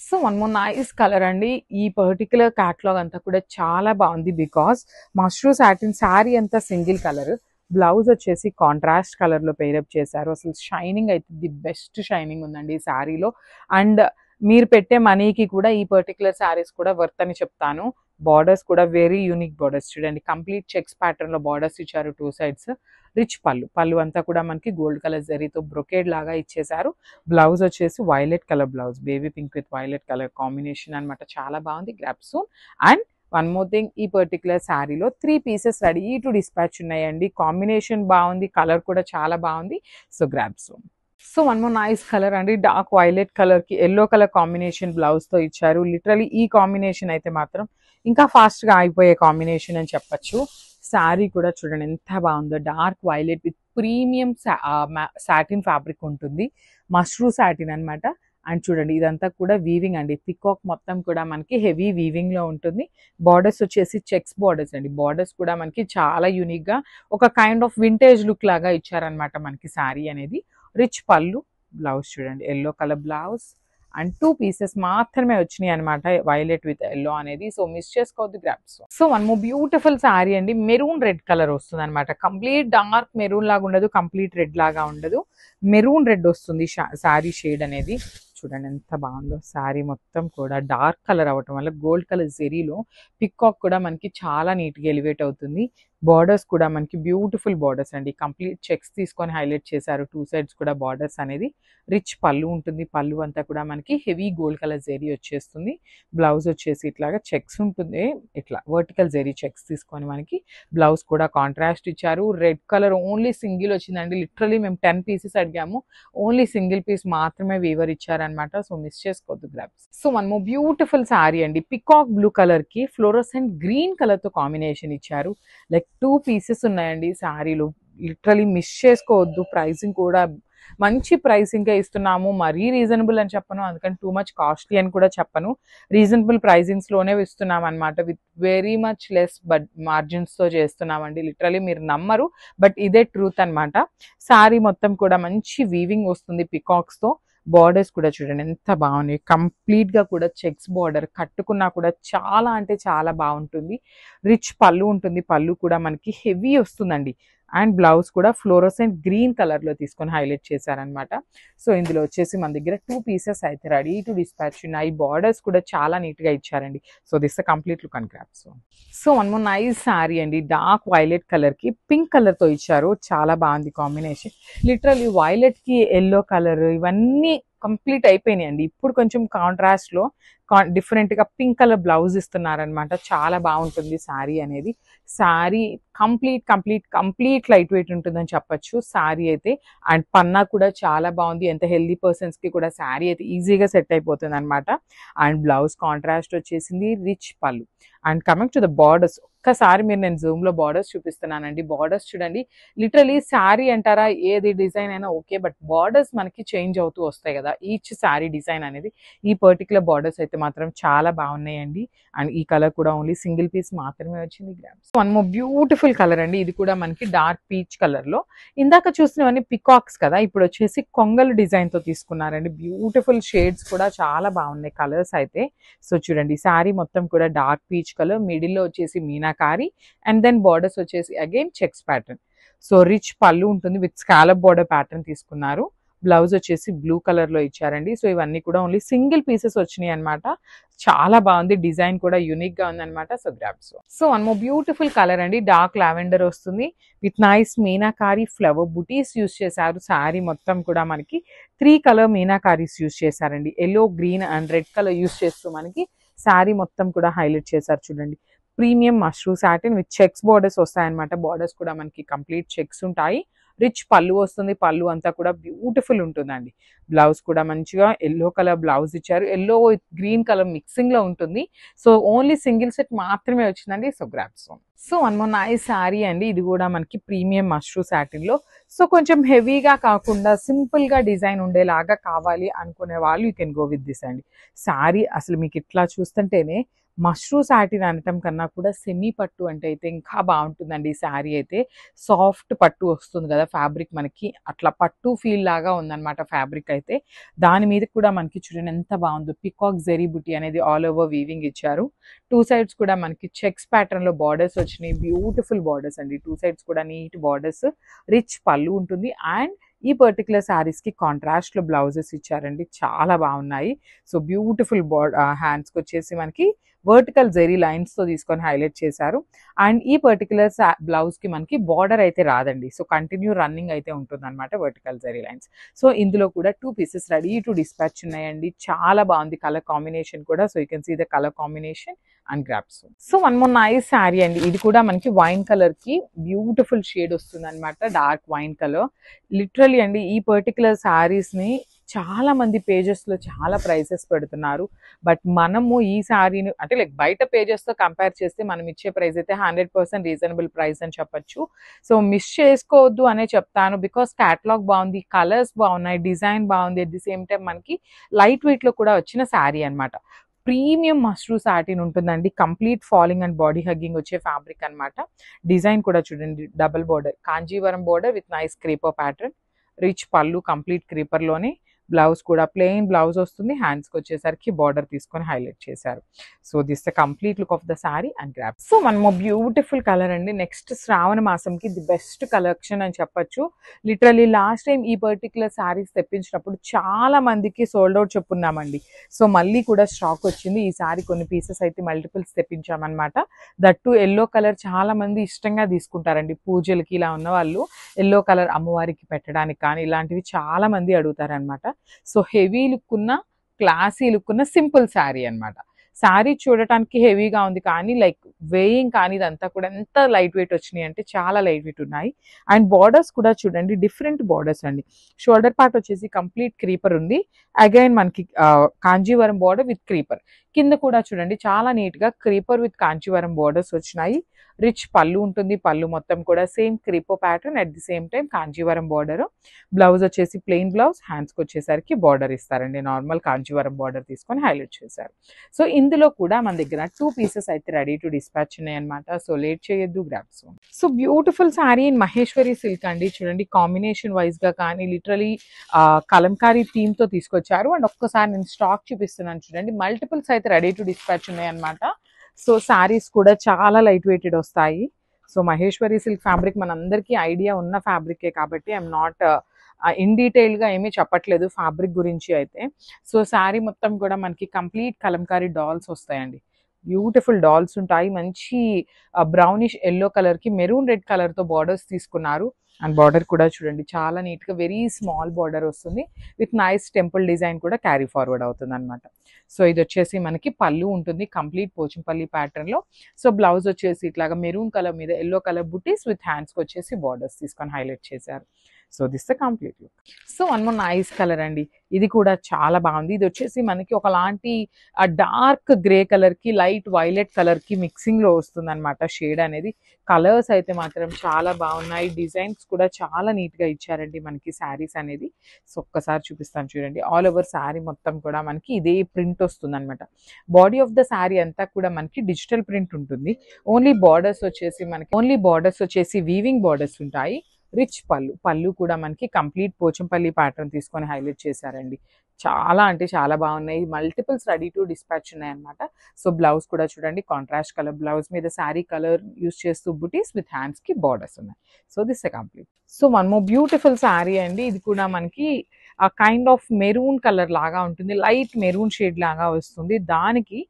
So one more nice colour అండి. ఈ particular catalogue అంతా కూడా చాలా బాగుంది. బికాస్ మష్రూ సాటిన్ శారీ అంతా సింగిల్ కలర్, బ్లౌజ్ వచ్చేసి కాంట్రాస్ట్ కలర్ లో పేరప్ చేశారు. అసలు షైనింగ్ అయితే ది బెస్ట్ షైనింగ్ ఉందండి ఈ శారీలో. అండ్ మీరు పెట్టే మనీకి కూడా ఈ పర్టిక్యులర్ శారీస్ కూడా వర్త్ అని చెప్తాను. బార్డర్స్ కూడా వెరీ యూనిక్ బార్డర్స్ చూడండి. కంప్లీట్ చెక్స్ ప్యాటర్న్ లో బార్డర్స్ ఇచ్చారు టూ సైడ్స్. రిచ్ పళ్ళు అంతా కూడా మనకి గోల్డ్ కలర్ జరీతో బ్రొకేడ్ లాగా ఇచ్చేసారు. బ్లౌజ్ వచ్చేసి violet colour blouse, baby pink with violet colour combination అనమాట. చాలా బాగుంది. Grab soon. And one more thing, ఈ పర్టికులర్ శారీలో 3 పీసెస్ రెడీ టు డిస్పాచ్ ఉన్నాయండి. కాంబినేషన్ బాగుంది, కలర్ కూడా చాలా బాగుంది. So grab soon. So one more nice colour అండి. డార్క్ వైలెట్ కలర్ కి ఎల్లో కలర్ కాంబినేషన్ బ్లౌజ్ తో ఇచ్చారు. లిటరలీ ఈ కాంబినేషన్ అయితే మాత్రం ఇంకా ఫాస్ట్ గా అయిపోయే కాంబినేషన్ అని చెప్పొచ్చు. శారీ కూడా చూడండి ఎంత బాగుందో. Dark violet with premium satin fabric ఉంటుంది. మష్రూ సాటిన్ అనమాట. అండ్ చూడండి ఇదంతా కూడా వీవింగ్ అండి. పికాక్ మొత్తం కూడా మనకి హెవీ వీవింగ్ లో ఉంటుంది. బార్డర్స్ వచ్చేసి చెక్స్ బార్డర్స్ అండి. బార్డర్స్ కూడా మనకి చాలా యూనిక్ గా ఒక కైండ్ ఆఫ్ వింటేజ్ లుక్ లాగా ఇచ్చారనమాట మనకి శారీ అనేది. రిచ్ పళ్ళు, బ్లౌజ్ చూడండి yellow colour blouse. And 2 pieces మాత్రమే వచ్చినాయి అనమాట, వైలెట్ విత్ ఎల్లో అనేది. సో మిస్ చేసుకోవద్దు grabs. So one more beautiful saree అండి. మెరూన్ రెడ్ కలర్ వస్తుంది అనమాట. కంప్లీట్ డార్క్ మెరూన్ లాగా ఉండదు, కంప్లీట్ రెడ్ లాగా ఉండదు, మెరూన్ రెడ్ వస్తుంది శారీ షేడ్ అనేది. చూడండి ఎంత బాగుందో. శారీ మొత్తం కూడా డార్క్ కలర్ అవ్వటం వల్ల గోల్డ్ కలర్ జెరీలో పికాక్ కూడా మనకి చాలా నీట్గా ఎలివేట్ అవుతుంది. బార్డర్స్ కూడా మనకి బ్యూటిఫుల్ బార్డర్స్ అండి. కంప్లీట్ చెక్స్ తీసుకొని హైలైట్ చేశారు. 2 సైడ్స్ కూడా బార్డర్స్ అనేది. రిచ్ పళ్ళు ఉంటుంది. పళ్ళు అంతా కూడా మనకి హెవీ గోల్డ్ కలర్ జెరీ వచ్చేస్తుంది. బ్లౌజ్ వచ్చేసి ఇట్లాగా చెక్స్ ఉంటుంది. ఇట్లా వర్టికల్ జెరీ చెక్స్ తీసుకొని మనకి బ్లౌజ్ కూడా కాంట్రాస్ట్ ఇచ్చారు. రెడ్ కలర్ ఓన్లీ సింగిల్ వచ్చిందండి. లిటరలీ మేము 10 పీసెస్ అడిగాము, ఓన్లీ సింగిల్ పీస్ మాత్రమే వీవర్ ఇచ్చారనమాట. సో మిస్ చేసుకోవద్దు grabs. So one more beautiful saree అండి. పికాక్ బ్లూ కలర్ కి ఫ్లోరోసెంట్ గ్రీన్ కలర్ తో కాంబినేషన్ ఇచ్చారు. లైక్ 2 పీసెస్ ఉన్నాయండి శారీలో. లిటరలీ మిస్ చేసుకోవద్దు. ప్రైసింగ్ కూడా మంచి ప్రైసింగ్కే ఇస్తున్నాము. మరీ రీజనబుల్ అని చెప్పను, అందుకని టూ మచ్ కాస్ట్లీ అని కూడా చెప్పను. రీజనబుల్ ప్రైజింగ్స్ లోనే ఇస్తున్నాం అనమాట. With very much less margins తో చేస్తున్నామండి. లిటరలీ మీరు నమ్మరు, బట్ ఇదే ట్రూత్ అనమాట. శారీ మొత్తం కూడా మంచి వీవింగ్ వస్తుంది పికాక్స్ తో. బార్డర్స్ కూడా చూడండి ఎంత బాగున్నాయి. కంప్లీట్ గా కూడా చెక్స్ బార్డర్ కట్టుకున్నా కూడా చాలా అంటే చాలా బాగుంటుంది. రిచ్ పళ్ళు ఉంటుంది. పళ్ళు కూడా మనకి హెవీ వస్తుందండి. అండ్ బ్లౌజ్ కూడా ఫ్లోరోసెంట్ గ్రీన్ కలర్ లో తీసుకొని హైలైట్ చేశారనమాట. సో ఇందులో వచ్చేసి మన దగ్గర 2 పీసెస్ అయితే రెడీ టు డిస్పాచ్ ఉన్నాయి. బార్డర్స్ కూడా చాలా నీట్ గా ఇచ్చారండి. So this complete look and grapes. So one more nice sari అండి. డార్క్ వైలెట్ కలర్ కి పింక్ కలర్ తో ఇచ్చారు. చాలా బాగుంది కాంబినేషన్. లిటరల్లీ వైలెట్ కి ఎల్లో కలర్ ఇవన్నీ కంప్లీట్ అయిపోయినాయండి. ఇప్పుడు కొంచెం కాంట్రాస్ట్ లో డిఫరెంట్ గా పింక్ కలర్ బ్లౌజ్ ఇస్తున్నారనమాట. చాలా బాగుంటుంది శారీ అనేది. శారీ కంప్లీట్ లైట్ వెయిట్ ఉంటుందని చెప్పొచ్చు శారీ అయితే. అండ్ పన్నా కూడా చాలా బాగుంది. ఎంత హెల్దీ పర్సన్స్ కి కూడా శారీ అయితే ఈజీగా సెట్ అయిపోతుంది అనమాట. అండ్ బ్లౌజ్ కాంట్రాస్ట్ వచ్చేసింది. రిచ్ పళ్ళు. And coming to the borders, ఒక్కసారి మీరు నేను జూమ్ లో బార్డర్స్ చూపిస్తున్నానండి. బార్డర్స్ చూడండి. లిటరలీ శారీ అంటారా, ఏది డిజైన్ అయినా ఓకే, బట్ బార్డర్స్ మనకి చేంజ్ అవుతూ వస్తాయి కదా ఈచ్ శారీ డిజైన్ అనేది. ఈ పర్టికులర్ బార్డర్స్ అయితే మాత్రం చాలా బాగున్నాయండి. అండ్ ఈ కలర్ కూడా ఓన్లీ సింగిల్ పీస్ మాత్రమే వచ్చింది. Grams. One more beautiful colour అండి. ఇది కూడా మనకి డార్క్ పీచ్ కలర్ లో. ఇందాక చూసినవన్నీ పికాక్స్ కదా, ఇప్పుడు వచ్చేసి కొంగలు డిజైన్ తో తీసుకున్నారండి. బ్యూటిఫుల్ షేడ్స్ కూడా చాలా బాగున్నాయి కలర్స్ అయితే. సో చూడండి శారీ మొత్తం కూడా డార్క్ పీచ్ కలర్, మిడిల్ లో వచ్చేసి మీనాకారి, అండ్ దెన్ బార్డర్స్ వచ్చేసి again checks pattern. So rich పళ్ళు ఉంటుంది విత్ స్కాలప్ బార్డర్ ప్యాటర్న్ తీసుకున్నారు. బ్లౌజ్ వచ్చేసి బ్లూ కలర్ లో ఇచ్చారండి. సో ఇవన్నీ కూడా ఓన్లీ సింగిల్ పీసెస్ వచ్చినాయి అనమాట. చాలా బాగుంది. డిజైన్ కూడా యూనిక్ గా ఉంది అనమాట. So grabs. So one more beautiful colour అండి. డార్క్ లావెండర్ వస్తుంది with nice meenakari flower buttis use చేశారు. శారీ మొత్తం కూడా మనకి 3 కలర్ మీనాకారీస్ యూస్ చేశారండి. Yellow, green and red colour use చేస్తూ మనకి శారీ మొత్తం కూడా హైలైట్ చేశారు. చూడండి premium mashru satin with checks borders వస్తాయన్నమాట. బార్డర్స్ కూడా మనకి కంప్లీట్ చెక్స్ ఉంటాయి. రిచ్ పళ్ళు వస్తుంది. పళ్ళు అంతా కూడా బ్యూటిఫుల్ ఉంటుందండి. బ్లౌజ్ కూడా మంచిగా ఎల్లో కలర్ బ్లౌజ్ ఇచ్చారు. Yellow with green colour mixing లో ఉంటుంది. సో ఓన్లీ సింగిల్ సెట్ మాత్రమే వచ్చిందండి. So grabs. So one more nice sari అండి. ఇది కూడా మనకి ప్రీమియం మష్రూ సాటిన్ లో సో కొంచెం హెవీగా కాకుండా సింపుల్గా డిజైన్ ఉండేలాగా కావాలి అనుకునే వాళ్ళు you can go with this అండి. శారీ అసలు మీకు ఇట్లా చూస్తుంటేనే మష్రూ సాటిన్ అనటం కన్నా కూడా సెమీ పట్టు అంటే అయితే ఇంకా బాగుంటుందండి. ఈ శారీ అయితే సాఫ్ట్ పట్టు వస్తుంది కదా ఫ్యాబ్రిక్, మనకి అట్లా పట్టు ఫీల్ లాగా ఉందన్నమాట ఫ్యాబ్రిక్ అయితే. దాని మీద కూడా మనకి చూడండి ఎంత బాగుందో, పికాక్ జెరీ బుటీ అనేది ఆల్ ఓవర్ వీవింగ్ ఇచ్చారు. టూ సైడ్స్ కూడా మనకి చెక్స్ ప్యాటర్న్ లో బార్డర్స్ వచ్చినాయి, బ్యూటిఫుల్ బార్డర్స్ అండి. టూ సైడ్స్ కూడా నీట్ బార్డర్స్, రిచ్ పళ్ళు ఉంటుంది. అండ్ ఈ పర్టికులర్ శారీస్ కి కాంట్రాస్ట్ లో బ్లౌజెస్ ఇచ్చారండి, చాలా బాగున్నాయి. సో బ్యూటిఫుల్ హ్యాండ్స్కి వచ్చేసి మనకి వర్టికల్ జెరీ లైన్స్ తో తీసుకొని హైలైట్ చేశారు. అండ్ ఈ పర్టికులర్ బ్లౌజ్ కి మనకి బార్డర్ అయితే రాదండి, సో కంటిన్యూ రన్నింగ్ అయితే ఉంటుంది అనమాట వర్టికల్ జెరీ లైన్స్. సో ఇందులో కూడా 2 పీసెస్ రెడీ టు డిస్పాచ్ ఉన్నాయండి. చాలా బాగుంది కలర్ కాంబినేషన్ కూడా. So you can see the colour combination and grapes. So one more nice sari అండి. ఇది కూడా మనకి వైన్ కలర్ కి బ్యూటిఫుల్ షేడ్ వస్తుంది అనమాట, డార్క్ వైన్ కలర్. లిటరలీ అండి ఈ పర్టికులర్ శారీస్ ని చాలా మంది పేజెస్ లో చాలా ప్రైసెస్ పెడుతున్నారు. బట్ మనము ఈ శారీని అంటే లైక్ బయట పేజెస్ తో కంపేర్ చేస్తే మనం ఇచ్చే ప్రైస్ అయితే 100% రీజనబుల్ ప్రైస్ అని చెప్పొచ్చు. సో మిస్ చేసుకోవద్దు అనే చెప్తాను, బికాస్ క్యాటలాగ్ బాగుంది, కలర్స్ బాగున్నాయి, డిజైన్ బాగుంది. అట్ ది సేమ్ టైం మనకి లైట్ వెయిట్ లో కూడా వచ్చిన శారీ అనమాట. ప్రీమియం మష్రూ సాటిన్ ఉంటుందండి, complete falling and body hugging వచ్చే ఫ్యాబ్రిక్ అనమాట. డిజైన్ కూడా చూడండి, double border, Kanjeevaram border with nice creeper pattern, rich పళ్ళు కంప్లీట్ క్రీపర్ లోనే. బ్లౌజ్ కూడా ప్లెయిన్ బ్లౌజ్ వస్తుంది, హ్యాండ్స్కి వచ్చేసరికి బార్డర్ తీసుకొని హైలైట్ చేశారు. So this the complete look of the sari and grab. So మనము బ్యూటిఫుల్ కలర్ అండి, నెక్స్ట్ శ్రావణ మాసంకి ది బెస్ట్ కలెక్షన్ అని చెప్పొచ్చు. లిటరలీ లాస్ట్ టైం ఈ పర్టికులర్ శారీస్ తెప్పించినప్పుడు చాలా మందికి సోల్డ్ అవుట్ చెప్పున్నామండి. సో మళ్ళీ కూడా స్టాక్ వచ్చింది. ఈ శారీ కొన్ని పీసెస్ అయితే మల్టిపుల్స్ తెప్పించామన్నమాట. దట్టు ఎల్లో కలర్ చాలా మంది ఇష్టంగా తీసుకుంటారండి, పూజలకి ఇలా ఉన్న వాళ్ళు ఎల్లో కలర్ అమ్మవారికి పెట్టడానికి కానీ ఇలాంటివి చాలా మంది అడుగుతారనమాట. సో హెవీ లుక్ ఉన్న, క్లాసీ లుక్ ఉన్న సింపుల్ శారీ అనమాట. శారీ చూడటానికి హెవీగా ఉంది కానీ లైక్ వేయింగ్ కానీ ఇదంతా కూడా ఎంత లైట్ వెయిట్ వచ్చినాయి అంటే చాలా లైట్ వెయిట్ ఉన్నాయి. అండ్ బార్డర్స్ కూడా చూడండి డిఫరెంట్ బార్డర్స్ అండి. షోల్డర్ పార్ట్ వచ్చేసి కంప్లీట్ క్రీపర్ ఉంది, అగైన్ మనకి కాంజీవరం బార్డర్ విత్ క్రీపర్. కింద కూడా చూడండి చాలా నీట్ గా క్రీపర్ విత్ కాంచీవరం బార్డర్స్ వచ్చినాయి. రిచ్ పళ్ళు ఉంటుంది, పళ్ళు మొత్తం కూడా same క్రీపో pattern, at the same time Kanjeevaram border. Blouse వచ్చేసి ప్లెయిన్ బ్లౌజ్, హ్యాండ్స్కి వచ్చేసరికి బార్డర్ ఇస్తారండి, నార్మల్ కాంచీవరం బార్డర్ తీసుకొని హైలైట్ చేశారు. సో ఇందులో కూడా మన దగ్గర 2 పీసెస్ అయితే రెడీ టు డిస్పాచ్ ఉన్నాయి అనమాట. సో లేట్ చేయొద్దు, grab soon. So beautiful sari in Maheshwari silk అండి. చూడండి కాంబినేషన్ వైజ్ గా కానీ లిటరలీ కలంకారీ థీమ్ తో తీసుకొచ్చారు. అండ్ ఒక్కసారి నేను స్టాక్ చూపిస్తున్నాను చూడండి, మల్టిపుల్స్ అయితే రెడీ టు డిస్పాచ్ ఉన్నాయి అనమాట. సో శారీస్ కూడా చాలా లైట్ వెయిటెడ్ వస్తాయి. సో మహేశ్వరి సిల్క్ ఫ్యాబ్రిక్ మనందరికీ ఐడియా ఉన్న ఫ్యాబ్రికే కాబట్టి ఐఎమ్ నాట్ ఇన్ డీటెయిల్గా ఏమీ చెప్పట్లేదు ఫ్యాబ్రిక్ గురించి అయితే. సో శారీ మొత్తం కూడా మనకి కంప్లీట్ కలంకారీ డాల్స్ వస్తాయండి, బ్యూటిఫుల్ డాల్స్ ఉంటాయి. మంచి బ్రౌనిష్ ఎల్లో కలర్కి మెరూన్ రెడ్ కలర్తో బార్డర్స్ తీసుకున్నారు. అండ్ బార్డర్ కూడా చూడండి చాలా నీట్గా వెరీ స్మాల్ బార్డర్ వస్తుంది విత్ నైస్ టెంపుల్ డిజైన్ కూడా క్యారీ ఫార్వర్డ్ అవుతుంది అనమాట. సో ఇది వచ్చేసి మనకి పళ్ళు ఉంటుంది కంప్లీట్ పోచంపల్లి ప్యాటర్న్లో. సో బ్లౌజ్ వచ్చేసి ఇట్లాగా మెరూన్ కలర్ మీద ఎల్లో కలర్ బుటీస్ విత్ హ్యాండ్స్కి వచ్చేసి బార్డర్స్ తీసుకొని హైలైట్ చేశారు. So this the complete look. So one more nice colour అండి, ఇది కూడా చాలా బాగుంది. ఇది వచ్చేసి మనకి ఒకలాంటి డార్క్ గ్రే కలర్కి లైట్ వైలెట్ కలర్కి మిక్సింగ్లో వస్తుంది అనమాట షేడ్ అనేది. కలర్స్ అయితే మాత్రం చాలా బాగున్నాయి, డిజైన్స్ కూడా చాలా నీట్గా ఇచ్చారండి మనకి శారీస్ అనేది. సో ఒక్కసారి చూపిస్తాను చూడండి, ఆల్ ఓవర్ శారీ మొత్తం కూడా మనకి ఇదే ప్రింట్ వస్తుంది అనమాట. బాడీ ఆఫ్ ద శారీ అంతా కూడా మనకి డిజిటల్ ప్రింట్ ఉంటుంది. ఓన్లీ బార్డర్స్ వచ్చేసి వీవింగ్ బార్డర్స్ ఉంటాయి. రిచ్ పళ్ళు కూడా మనకి కంప్లీట్ పోచంపల్లి ప్యాటర్న్ తీసుకొని హైలైట్ చేశారండి. చాలా అంటే చాలా బాగున్నాయి, మల్టిపుల్స్ రెడీ టు డిస్పాచ్ ఉన్నాయి అనమాట. సో బ్లౌజ్ కూడా చూడండి కాంట్రాస్ట్ కలర్ బ్లౌజ్ మీద శారీ కలర్ యూస్ చేస్తూ బుటీస్ విత్ హ్యాండ్స్ కి బార్డర్స్ ఉన్నాయి. So this a complete. So one more beautiful saree అండి, ఇది కూడా మనకి ఆ కైండ్ ఆఫ్ మెరూన్ కలర్ లాగా ఉంటుంది, లైట్ మెరూన్ షేడ్ లాగా వస్తుంది. దానికి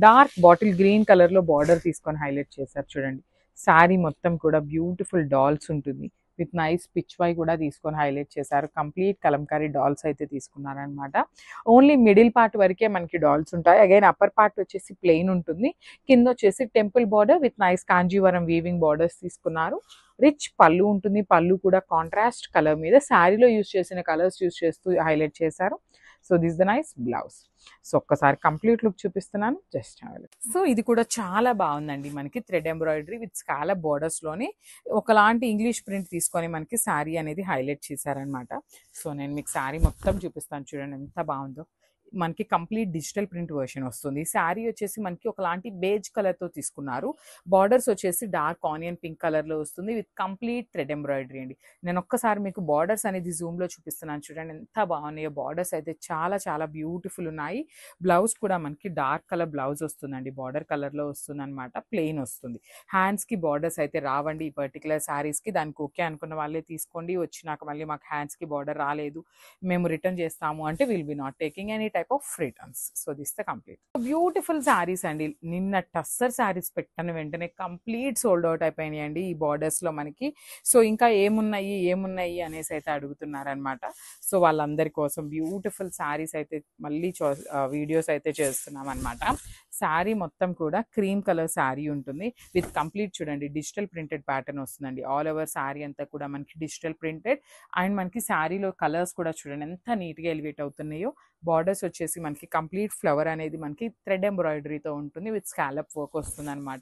డార్క్ బాటిల్ గ్రీన్ కలర్ లో బార్డర్ తీసుకొని హైలైట్ చేశారు చూడండి. శారీ మొత్తం కూడా బ్యూటిఫుల్ డాల్స్ ఉంటుంది విత్ నైస్ పిచ్ వై కూడా తీసుకొని హైలైట్ చేశారు. కంప్లీట్ కలంకారీ డాల్స్ అయితే తీసుకున్నారనమాట. ఓన్లీ మిడిల్ పార్ట్ వరకే మనకి డాల్స్ ఉంటాయి. అగైన్ అప్పర్ పార్ట్ వచ్చేసి ప్లెయిన్ ఉంటుంది, కింద వచ్చేసి temple border with nice Kanjeevaram weaving borders తీసుకున్నారు. రిచ్ పళ్ళు ఉంటుంది, పళ్ళు కూడా కాంట్రాస్ట్ కలర్ మీద శారీలో యూస్ చేసిన కలర్స్ యూస్ చేస్తూ హైలైట్ చేశారు. So this the nice blouse. So ఒక్కసారి కంప్లీట్ లుక్ చూపిస్తున్నాను, జస్ట్ సో ఇది కూడా చాలా బాగుందండి. మనకి thread embroidery with scallop borders లోనే ఒకలాంటి ఇంగ్లీష్ ప్రింట్ తీసుకొని మనకి శారీ అనేది హైలైట్ చేశారనమాట. సో నేను మీకు శారీ మొత్తం చూపిస్తాను, చూడండి ఎంత బాగుందో. మనకి కంప్లీట్ డిజిటల్ ప్రింట్ వర్షన్ వస్తుంది. శారీ వచ్చేసి మనకి ఒకలాంటి బేజ్ కలర్ తో తీసుకున్నారు. బార్డర్స్ వచ్చేసి డార్క్ ఆనియన్ పింక్ కలర్ లో వస్తుంది విత్ కంప్లీట్ థ్రెడ్ ఎంబ్రాయిడరీ అండి. నేను ఒక్కసారి మీకు బార్డర్స్ అనేది జూమ్ లో చూపిస్తున్నాను, చూడండి ఎంత బాగున్నాయో. బార్డర్స్ అయితే చాలా చాలా బ్యూటిఫుల్ ఉన్నాయి. బ్లౌజ్ కూడా మనకి డార్క్ కలర్ బ్లౌజ్ వస్తుందండి, బార్డర్ కలర్ లో వస్తుంది అనమాట, ప్లెయిన్ వస్తుంది. హ్యాండ్స్ కి బార్డర్స్ అయితే రావండి ఈ పర్టికులర్ శారీస్ కి. దానికి ఓకే అనుకున్న వాళ్ళే తీసుకోండి. వచ్చినాక మళ్ళీ మాకు హ్యాండ్స్ కి బార్డర్ రాలేదు, మేము రిటర్న్ చేస్తాము అంటే will be not taking any type of returns. So this the complete beautiful saris అండి. నిన్న టస్సర్ శారీస్ పెట్టిన వెంటనే కంప్లీట్ సోల్డ్ అవుట్ అయిపోయినాయండి ఈ బార్డర్స్ లో మనకి. సో ఇంకా ఏమున్నాయి అనేసి అయితే అడుగుతున్నారనమాట. సో వాళ్ళందరి కోసం బ్యూటిఫుల్ శారీస్ అయితే మళ్ళీ వీడియోస్ అయితే చేస్తున్నాం అనమాట. శారీ మొత్తం కూడా క్రీమ్ కలర్ శారీ ఉంటుంది విత్ కంప్లీట్ చూడండి డిజిటల్ ప్రింటెడ్ ప్యాటర్న్ వస్తుందండి. ఆల్ ఓవర్ శారీ అంతా కూడా మనకి డిజిటల్ ప్రింటెడ్. అండ్ మనకి శారీలో కలర్స్ కూడా చూడండి ఎంత నీట్గా ఎలివేట్ అవుతున్నాయో. బార్డర్స్ వచ్చేసి మనకి కంప్లీట్ ఫ్లవర్ అనేది మనకి థ్రెడ్ ఎంబ్రాయిడరీతో ఉంటుంది విత్ స్కాలప్ వర్క్ వస్తుంది అనమాట.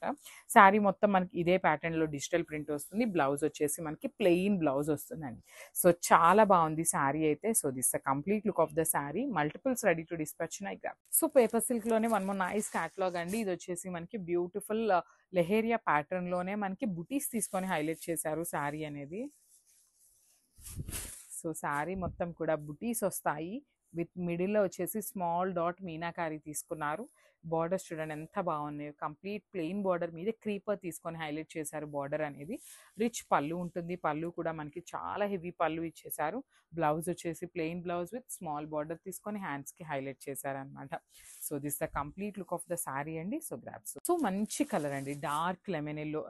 శారీ మొత్తం మనకి ఇదే ప్యాటర్న్ లో డిజిటల్ ప్రింట్ వస్తుంది. బ్లౌజ్ వచ్చేసి మనకి ప్లెయిన్ బ్లౌజ్ వస్తుందండి. సో చాలా బాగుంది శారీ అయితే. So this the complete look of the sari. Multiples ready to dispatch నై గ్రాప్. సో పేపర్ సిల్క్ లోనే వన్ మోర్ నైస్ క్యాటలాగ్ అండి. ఇది వచ్చేసి మనకి బ్యూటిఫుల్ లెహేరియా ప్యాటర్న్ లోనే మనకి బుటీస్ తీసుకొని హైలైట్ చేశారు శారీ అనేది. సో శారీ మొత్తం కూడా బుటీస్ వస్తాయి విత్ మిడిల్లో వచ్చేసి స్మాల్ డాట్ మీనాకారి తీసుకున్నారు. బార్డర్స్ చూడండి ఎంత బాగున్నాయో. కంప్లీట్ ప్లెయిన్ బార్డర్ మీద క్రీపర్ తీసుకొని హైలైట్ చేశారు. బార్డర్ అనేది రిచ్ పళ్ళు ఉంటుంది. పళ్ళు కూడా మనకి చాలా హెవీ పళ్ళు ఇచ్చేసారు. బ్లౌజ్ వచ్చేసి plain blouse with small border తీసుకొని హ్యాండ్స్ కి హైలైట్ చేశారనమాట. So this the complete look of the saree అండి. So grabs. సో మంచి కలర్ అండి, dark lemon yellow,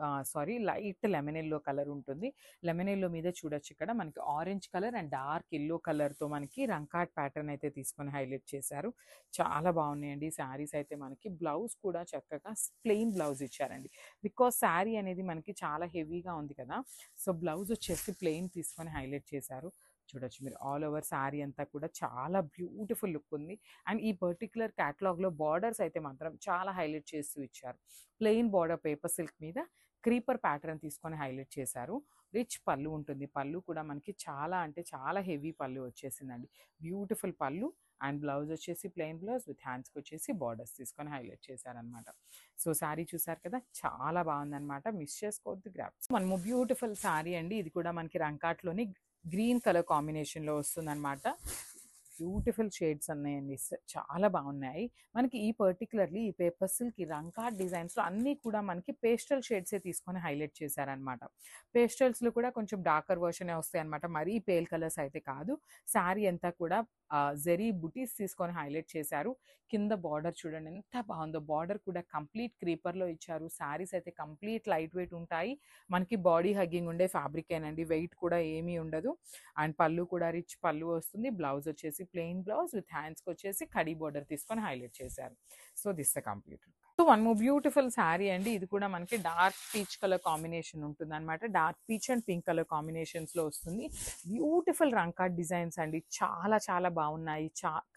light lemon yellow colour ఉంటుంది. లెమన్ ఎల్లో మీద చూడొచ్చు ఇక్కడ మనకి orange colour and dark yellow colour తో మనకి రంకాట్ ప్యాటర్న్ అయితే తీసుకొని హైలైట్ చేశారు. చాలా బాగున్నాయండి శారీస్ అయితే. మనకి బ్లౌజ్ కూడా చక్కగా ప్లెయిన్ బ్లౌజ్ ఇచ్చారండి. బికాస్ శారీ అనేది మనకి చాలా హెవీగా ఉంది కదా, సో బ్లౌజ్ వచ్చేసి ప్లెయిన్ తీసుకొని హైలైట్ చేశారు. చూడొచ్చు మీరు ఆల్ ఓవర్ శారీ అంతా కూడా చాలా బ్యూటిఫుల్ లుక్ ఉంది. అండ్ ఈ పర్టికులర్ క్యాటలాగ్లో బార్డర్స్ అయితే మాత్రం చాలా హైలైట్ చేస్తూ ఇచ్చారు. ప్లెయిన్ బార్డర్ పేపర్ సిల్క్ మీద క్రీపర్ ప్యాటర్న్ తీసుకొని హైలైట్ చేశారు. రిచ్ పళ్ళు ఉంటుంది. పళ్ళు కూడా మనకి చాలా అంటే చాలా హెవీ పళ్ళు వచ్చేసిందండి. బ్యూటిఫుల్ పళ్ళు. అండ్ బ్లౌజ్ వచ్చేసి ప్లెయిన్ బ్లౌజ్ విత్ హ్యాండ్స్కి వచ్చేసి బార్డర్స్ తీసుకొని హైలైట్ చేశారనమాట. సో శారీ చూసారు కదా, చాలా బాగుందనమాట. మిస్ చేసుకోవద్దు, గ్రాప్స్. మనము బ్యూటిఫుల్ శారీ అండి. ఇది కూడా మనకి రంకాట్లోని గ్రీన్ కలర్ కాంబినేషన్లో వస్తుందన్నమాట. బ్యూటిఫుల్ షేడ్స్ ఉన్నాయండి, చాలా బాగున్నాయి. మనకి ఈ పర్టికులర్లీ ఈ పేపర్ సిల్క్ ఈ రంకాట్ డిజైన్స్లో అన్నీ కూడా మనకి పేస్టల్ షేడ్సే తీసుకొని హైలైట్ చేశారనమాట. పేస్టల్స్లో కూడా కొంచెం డార్కర్ వర్షనే వస్తాయి అనమాట, మరీ పేల్ కలర్స్ అయితే కాదు. శారీ అంతా కూడా జెరీ బుటీస్ తీసుకొని హైలైట్ చేశారు. కింద బార్డర్ చూడండి ఎంత బాగుందో. బార్డర్ కూడా కంప్లీట్ క్రీపర్లో ఇచ్చారు. శారీస్ అయితే కంప్లీట్ లైట్ వెయిట్ ఉంటాయి. మనకి బాడీ హగ్గింగ్ ఉండే ఫ్యాబ్రికేనండి, వెయిట్ కూడా ఏమీ ఉండదు. అండ్ పళ్ళు కూడా రిచ్ పళ్ళు వస్తుంది. బ్లౌజ్ వచ్చేసి ప్లెయిన్ బ్లౌజ్ విత్ హ్యాండ్స్కి వచ్చేసి కడీ బార్డర్ తీసుకొని హైలైట్ చేశారు. So this the complete. So one more beautiful saree అండి. ఇది కూడా మనకి డార్క్ పీచ్ కలర్ కాంబినేషన్ ఉంటుంది అనమాట. Dark peach and pink colour కాంబినేషన్స్లో వస్తుంది. బ్యూటిఫుల్ రంకాట్ డిజైన్స్ అండి, చాలా చాలా బాగున్నాయి.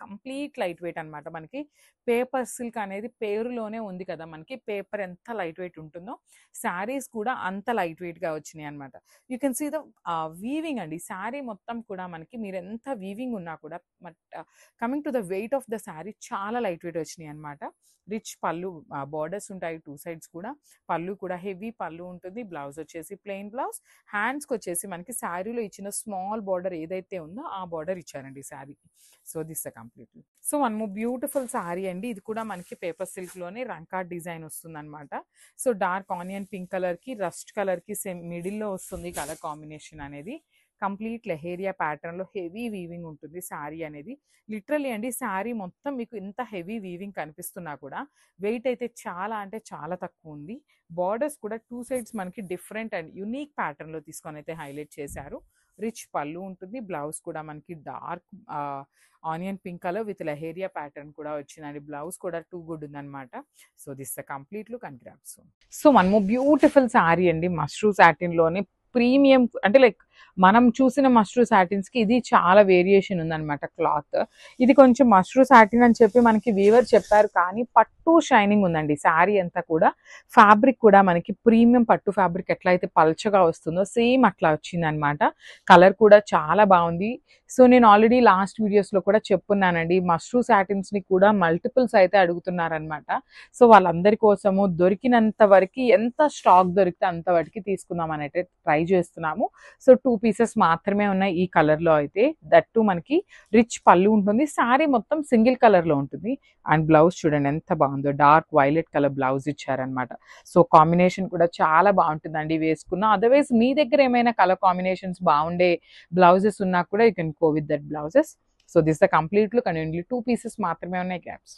కంప్లీట్ లైట్ వెయిట్ అనమాట. మనకి పేపర్ సిల్క్ అనేది పేరులోనే ఉంది కదా, మనకి పేపర్ ఎంత లైట్ వెయిట్ ఉంటుందో శారీస్ కూడా అంత లైట్ వెయిట్గా వచ్చినాయి అనమాట. You can see the weaving అండి. శారీ మొత్తం కూడా మనకి మీరు ఎంత వీవింగ్ ఉన్నా కూడా coming to the weight of the sari చాలా లైట్ వెయిట్ వచ్చినాయి అనమాట. రిచ్ పళ్ళు బార్డర్స్ ఉంటాయి టూ సైడ్స్ కూడా. పళ్ళు కూడా హెవీ పళ్ళు ఉంటుంది. బ్లౌజ్ వచ్చేసి ప్లెయిన్ బ్లౌజ్. హ్యాండ్స్కి వచ్చేసి మనకి శారీలో ఇచ్చిన స్మాల్ బార్డర్ ఏదైతే ఉందో ఆ బార్డర్ ఇచ్చారండి శారీకి. So this the complete. So one more beautiful saree అండి. ఇది కూడా మనకి పేపర్ సిల్క్లోనే రంకాట్ డిజైన్ వస్తుంది అనమాట. సో డార్క్ ఆనియన్ పింక్ కలర్కి రస్ట్ కలర్కి సేమ్ మిడిల్లో వస్తుంది కలర్ కాంబినేషన్ అనేది. కంప్లీట్ లెహేరియా ప్యాటర్న్లో హెవీ వీవింగ్ ఉంటుంది శారీ అనేది. లిటరలీ అండి శారీ మొత్తం మీకు ఇంత హెవీ వీవింగ్ కనిపిస్తున్నా కూడా వెయిట్ అయితే చాలా అంటే చాలా తక్కువ ఉంది. బార్డర్స్ కూడా టూ సైడ్స్ మనకి డిఫరెంట్ అండ్ యునీక్ ప్యాటర్న్లో తీసుకొని అయితే హైలైట్ చేశారు. రిచ్ పళ్ళు ఉంటుంది. బ్లౌజ్ కూడా మనకి dark onion pink colour with leheriya pattern కూడా వచ్చిందండి. బ్లౌజ్ కూడా టూ గుడ్ ఉందన్నమాట. So this the complete look and grapes. So one more beautiful saree అండి. మష్రూ సాటిన్లోని ప్రీమియం అంటే లైక్ మనం చూసిన మష్రూ సాటిన్స్ కి ఇది చాలా వేరియేషన్ ఉందన్నమాట క్లాత్. ఇది కొంచెం మష్రూ సాటిన్ అని చెప్పి మనకి వీవర్ చెప్పారు, కానీ పట్టు షైనింగ్ ఉందండి శారీ అంతా కూడా. ఫ్యాబ్రిక్ కూడా మనకి ప్రీమియం పట్టు ఫ్యాబ్రిక్ ఎట్లా అయితే పల్చగా వస్తుందో సేమ్ అట్లా వచ్చింది అనమాట. కలర్ కూడా చాలా బాగుంది. సో నేను ఆల్రెడీ లాస్ట్ వీడియోస్ లో కూడా చెప్పున్నానండి, మష్రూ సాటిన్స్ ని కూడా మల్టిపుల్స్ అయితే అడుగుతున్నారనమాట. సో వాళ్ళందరి కోసము దొరికినంత వరకు, ఎంత స్టాక్ దొరికితే అంత వరకు తీసుకుందాం అని అయితే ట్రై చేస్తున్నాము. సో 2 పీసెస్ మాత్రమే ఉన్నాయి ఈ కలర్ లో అయితే. దట్టు మనకి రిచ్ పళ్ళు ఉంటుంది, శారీ మొత్తం సింగిల్ కలర్ లో ఉంటుంది. అండ్ బ్లౌజ్ చూడండి ఎంత బాగుందో, డార్క్ వైలెట్ కలర్ బ్లౌజ్ ఇచ్చారనమాట. సో కాంబినేషన్ కూడా చాలా బాగుంటుందండి వేసుకున్న. అదర్వైజ్ మీ దగ్గర ఏమైనా కలర్ కాంబినేషన్స్ బాగుండే బ్లౌజెస్ ఉన్నా కూడా you can go with that blouses. So this the complete look and only 2 pieces మాత్రమే ఉన్నాయి క్యాప్స్.